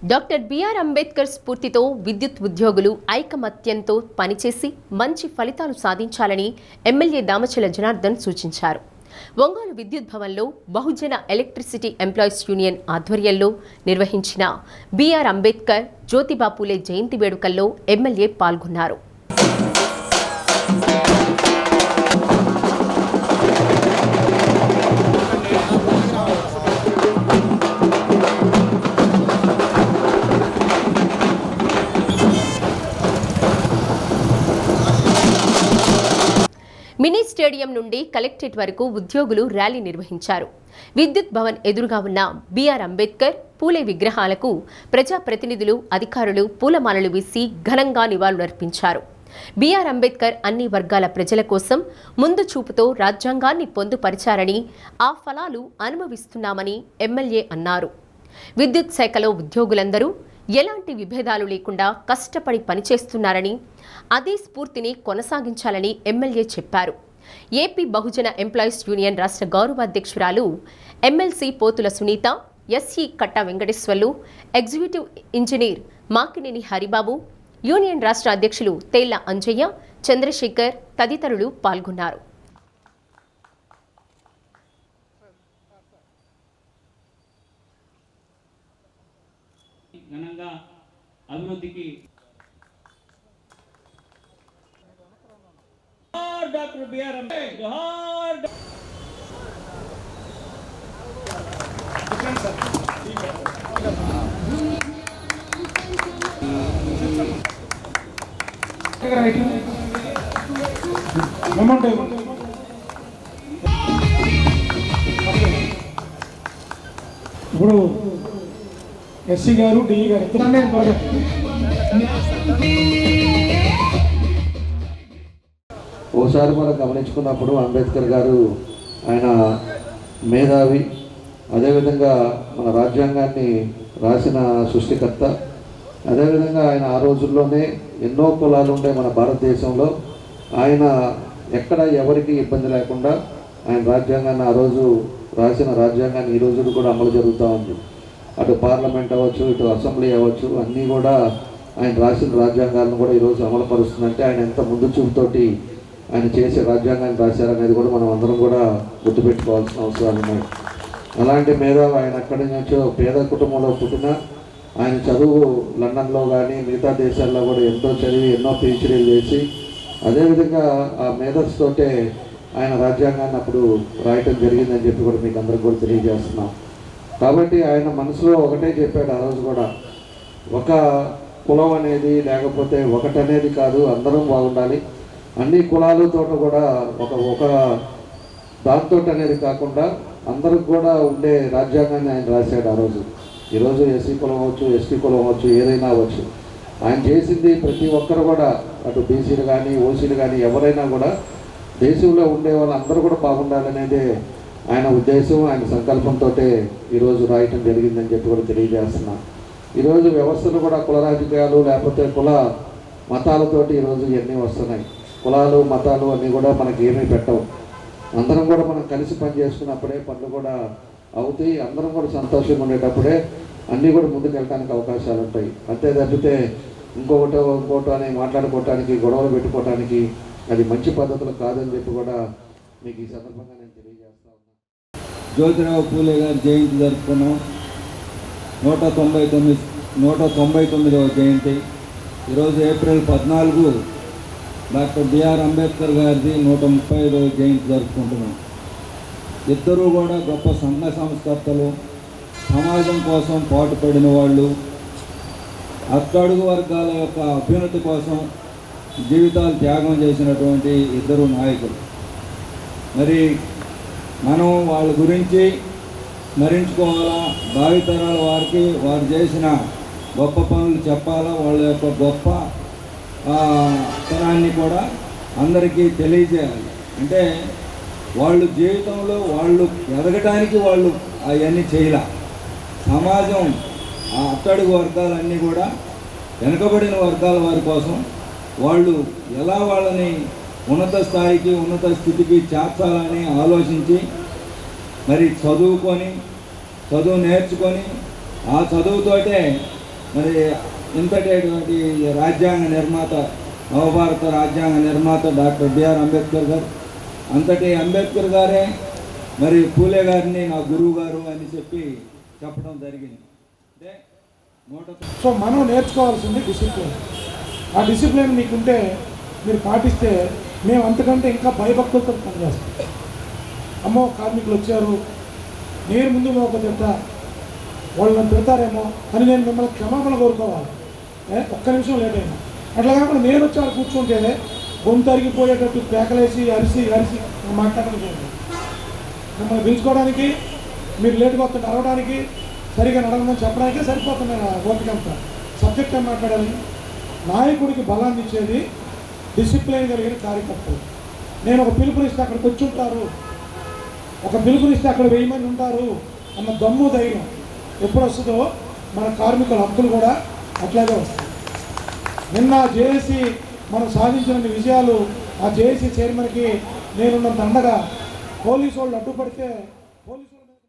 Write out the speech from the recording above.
Doctor BR Ambedkar స్ఫూర్తితో విద్యుత్ ఉద్యోగులు ఐకమత్యంతో పనిచేసి మంచి ఫలితాలు సాధించాలని ఎమ్మెల్యే దామచల జనార్దన్ సూచించారు. ఒంగోలు విద్యుత్ భవన్లో బహుజన ఎలక్ట్రిసిటీ ఎంప్లాయీస్ యూనియన్ ఆధ్వర్యంలో నిర్వహించిన బిఆర్ అంబేద్కర్ జ్యోతిబా పూలే జయంతి వేడుకల్లో ఎమ్మెల్యే పాల్గొన్నారు. మినీ స్టేడియం నుండి కలెక్టరేట్ వరకు ఉద్యోగులు ర్యాలీ నిర్వహించారు. విద్యుత్ భవన్ ఎదురుగా ఉన్న బిఆర్ అంబేద్కర్, పూలే విగ్రహాలకు ప్రజాప్రతినిధులు, అధికారులు పూలమాలలు వేసి ఘనంగా నివాళులర్పించారు. బిఆర్ అంబేద్కర్ అన్ని వర్గాల ప్రజల కోసం ముందు చూపుతో రాజ్యాంగాన్ని పొందుపరిచారని, ఆ ఫలాలు అనుభవిస్తున్నామని ఎమ్మెల్యే అన్నారు. విద్యుత్ శాఖలో ఉద్యోగులందరూ ఎలాంటి విభేదాలు లేకుండా కష్టపడి పనిచేస్తున్నారని, అదే స్ఫూర్తిని కొనసాగించాలని ఎమ్మెల్యే చెప్పారు. ఏపీ బహుజన ఎంప్లాయీస్ యూనియన్ రాష్ట్ర గౌరవ అధ్యక్షురాలు ఎమ్మెల్సీ పోతుల సునీత, ఎస్ఈ కట్ట Venkateswarlu, executive engineer Makineni Haribabu, union రాష్ట్ర అధ్యక్షులు తేళ్ల అంజయ్య, చంద్రశేఖర్ తదితరులు పాల్గొన్నారు. ఘనంగా అభివృద్ధికి డాక్టర్ బిఆర్ అంబేద్కర్ ఇప్పుడు ఎస్సీ గారు, డిఈ గారు ఓసారి మనం గమనించుకున్నప్పుడు అంబేద్కర్ గారు ఆయన మేధావి, అదేవిధంగా మన రాజ్యాంగాన్ని రాసిన సృష్టికర్త, అదేవిధంగా ఆయన ఆ రోజుల్లోనే ఎన్నో కులాలు ఉండే మన భారతదేశంలో ఆయన ఎక్కడ ఎవరికి ఇబ్బంది లేకుండా ఆయన రాజ్యాంగాన్ని ఆ రోజు రాసిన రాజ్యాంగాన్ని ఈ రోజు కూడా అమలు జరుగుతూ ఉంది. అటు పార్లమెంట్ అవ్వచ్చు, ఇటు అసెంబ్లీ అవ్వచ్చు, అన్నీ కూడా ఆయన రాసిన రాజ్యాంగాలను కూడా ఈరోజు అమలుపరుస్తుందంటే ఆయన ఎంత ముందు చూపుతోటి ఆయన చేసే రాజ్యాంగాన్ని రాశారనేది కూడా మనం అందరం కూడా గుర్తుపెట్టుకోవాల్సిన అవసరాలు ఉన్నాయి. అలాంటి మేధావి ఆయన అక్కడి నుంచో పేద కుటుంబంలో పుట్టిన ఆయన చదువు లండన్లో కానీ మిగతా దేశాల్లో కూడా ఎంతో చదివి ఎన్నో పీహెచ్డీలు చేసి అదేవిధంగా ఆ మేధస్సుతోటే ఆయన రాజ్యాంగాన్ని అప్పుడు రాయటం జరిగిందని చెప్పి కూడా మీకు అందరికి కూడా తెలియజేస్తున్నాం. కాబట్టి ఆయన మనసులో ఒకటే చెప్పాడు ఆ రోజు కూడా, ఒక కులం అనేది లేకపోతే ఒకటనేది కాదు, అందరం బాగుండాలి, అన్ని కులాలతో కూడా ఒక దాంతో అనేది కాకుండా అందరికి కూడా ఉండే రాజ్యాంగాన్ని ఆయన రాశాడు ఆ రోజు. ఈరోజు ఎస్సీ కులం అవ్వచ్చు, ఎస్టీ కులం అవ్వచ్చు, ఏదైనా అవ్వచ్చు, ఆయన చేసింది ప్రతి ఒక్కరు కూడా, అటు బీసీలు కానీ ఓసీలు కానీ ఎవరైనా కూడా దేశంలో ఉండే వాళ్ళందరూ కూడా బాగుండాలనేదే ఆయన ఉద్దేశం, ఆయన సంకల్పంతో ఈరోజు రాయటం జరిగిందని చెప్పి కూడా తెలియజేస్తున్నాం. ఈరోజు వ్యవస్థలు కూడా కుల రాజకీయాలు లేకపోతే కుల మతాలతోటి ఈరోజు ఇవన్నీ వస్తున్నాయి. కులాలు మతాలు అన్నీ కూడా మనకి ఏమీ పెట్టవు. అందరం కూడా మనం కలిసి పని చేసుకున్నప్పుడే పనులు కూడా అవుతాయి. అందరం కూడా సంతోషంగా ఉండేటప్పుడే అన్నీ కూడా ముందుకు వెళ్ళడానికి అవకాశాలు ఉంటాయి. అంతే తప్పితే ఇంకోటో అని మాట్లాడుకోవటానికి, గొడవలు పెట్టుకోవటానికి అది మంచి పద్ధతులు కాదని చెప్పి కూడా మీకు ఈ సందర్భంగా నేను తెలియజేస్తా ఉన్నాను. జ్యోతిరావు పూలే గారి జయంతి జరుపుకున్నాం. 199వ జయంతి. ఈరోజు ఏప్రిల్ 14 డాక్టర్ బిఆర్ అంబేద్కర్ గారిది 135వ జయంతి జరుపుకుంటున్నాం. ఇద్దరూ కూడా గొప్ప సంఘ సంస్కర్తలు, సమాజం కోసం పాటుపడిన వాళ్ళు, అట్టడుగు వర్గాల యొక్క అభ్యున్నతి కోసం జీవితాలు త్యాగం చేసినటువంటి ఇద్దరు నాయకులు. మరి మనం వాళ్ళ గురించి స్మరించుకోవాలా, భావితరాల వారికి వారు చేసిన గొప్ప పనులు చెప్పాలా, వాళ్ళ యొక్క గొప్ప తరాన్ని కూడా అందరికీ తెలియజేయాలి. అంటే వాళ్ళు జీవితంలో వాళ్ళు ఎదగటానికి వాళ్ళు అవన్నీ చేయాల. సమాజం ఆ అట్టడుగు వర్గాలన్నీ కూడా వెనుకబడిన వర్గాల వారి కోసం వాళ్ళు ఎలా వాళ్ళని ఉన్నత స్థాయికి, ఉన్నత స్థితికి చేర్చాలని ఆలోచించి మరి చదువు నేర్చుకొని ఆ చదువుతోటే మరి ఇంతటి రాజ్యాంగ నిర్మాత, నవభారత రాజ్యాంగ నిర్మాత డాక్టర్ బిఆర్ అంబేద్కర్ గారు, అంతటి అంబేద్కర్ గారే మరి పూలే గారిని నా గురువు గారు అని చెప్పడం జరిగింది. అంటే సో మనం నేర్చుకోవాల్సింది డిసిప్లిన్. ఆ డిసిప్లిన్ మీకుంటే మీరు పాటిస్తే మేము అంతకంటే ఇంకా భయభక్తులతో పనిచేస్తాం. అమ్మో కార్మికులు వచ్చారు, నేను ముందు ఒక తింటా, వాళ్ళు నన్ను తిడతారేమో అని నేను మిమ్మల్ని క్షమాపణ కోరుకోవాలి. ఒక్క నిమిషం లేట్ అయినా అట్లా కాకుండా నేను వచ్చి వాళ్ళు కూర్చుంటే గొంతు అరిగిపోయేటట్టు కేకలేసి అరిసి మాట్లాడడం చేయండి. మిమ్మల్ని పిలుచుకోవడానికి, మీరు లేటుగా వస్తుంటే అరవడానికి, సరిగా నడవమని చెప్పడానికే సరిపోతుంది ఓపికంతా. సబ్జెక్ట్ ఏం మాట్లాడాలి? నాయకుడికి బలాన్ని ఇచ్చేది డిసిప్లిన్ కలిగిన కార్యకర్తలు. నేను ఒక పిలుపునిస్తే అక్కడికి వచ్చి ఉంటారు, ఒక పిలుపునిస్తే అక్కడ 1000 మంది ఉంటారు అన్న దమ్ము ధైర్యం ఎప్పుడు వస్తుందో మన కార్మికుల హక్కులు కూడా అట్లాగే వస్తాయి. నిన్న జేఏసీ మనం సాధించిన విజయాలు, ఆ జేఏసీ చైర్మన్కి నేనున్నంత అండగా పోలీసు వాళ్ళు అడ్డుపడితే పోలీసు